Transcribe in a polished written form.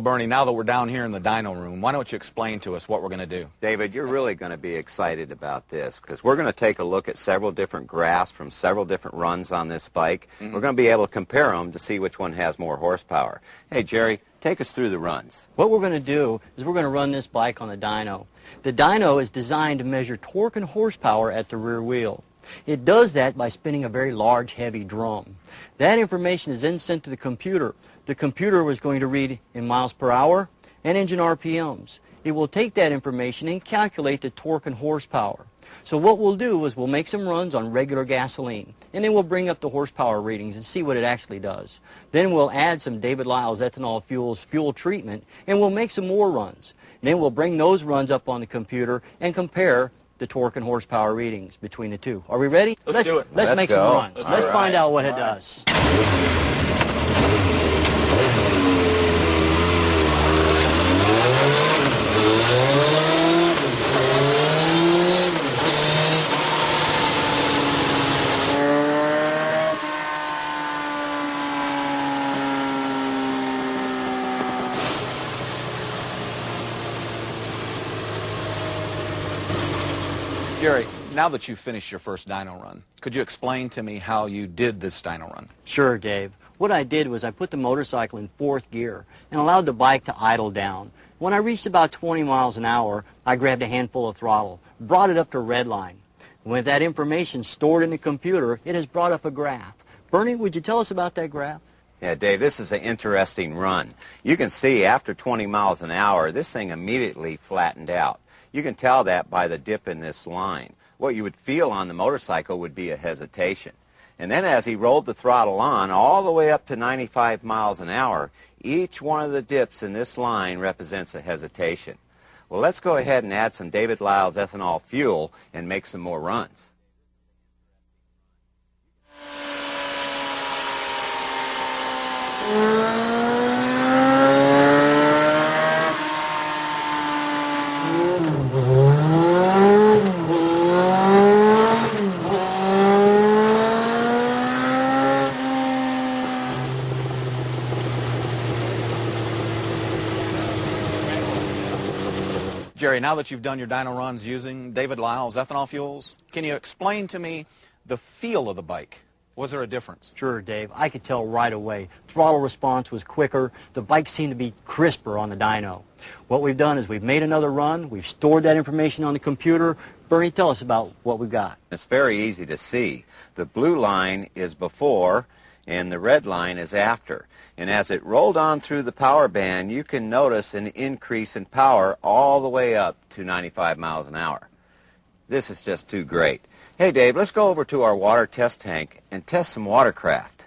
Bernie, now that we're down here in the dyno room, why don't you explain to us what we're going to do? David, you're really going to be excited about this because we're going to take a look at several different graphs from several different runs on this bike. We're going to be able to compare them to see which one has more horsepower. Hey, Jerry, take us through the runs. What we're going to do is we're going to run this bike on the dyno. The dyno is designed to measure torque and horsepower at the rear wheel. It does that by spinning a very large, heavy drum. That information is then sent to the computer. The computer was going to read in miles per hour and engine RPMs. It will take that information and calculate the torque and horsepower. So what we'll do is we'll make some runs on regular gasoline, and then we'll bring up the horsepower readings and see what it actually does. Then we'll add some David Lyle's ethanol fuels fuel treatment, and we'll make some more runs. And then we'll bring those runs up on the computer and compare the torque and horsepower readings between the two. Are we ready? Let's do it. Let's make go. some runs. Let's right. find out what it does. Jerry, now that you've finished your first dyno run, could you explain to me how you did this dyno run? Sure, Dave. What I did was I put the motorcycle in fourth gear and allowed the bike to idle down. When I reached about 20 miles an hour, I grabbed a handful of throttle, brought it up to red line. With that information stored in the computer, it has brought up a graph. Bernie, would you tell us about that graph? Yeah, Dave, this is an interesting run. You can see after 20 miles an hour, this thing immediately flattened out. You can tell that by the dip in this line. What you would feel on the motorcycle would be a hesitation. And then as he rolled the throttle on all the way up to 95 miles an hour, each one of the dips in this line represents a hesitation. Well, let's go ahead and add some David Lyle's ethanol fuel and make some more runs. Jerry, now that you've done your dyno runs using David Lyle's ethanol fuels, can you explain to me the feel of the bike? Was there a difference? Sure, Dave. I could tell right away. Throttle response was quicker. The bike seemed to be crisper on the dyno. What we've done is we've made another run. We've stored that information on the computer. Bernie, tell us about what we've got. It's very easy to see. The blue line is before and the red line is after. And as it rolled on through the power band, you can notice an increase in power all the way up to 95 miles an hour. This is just too great. Hey, Dave, let's go over to our water test tank and test some watercraft.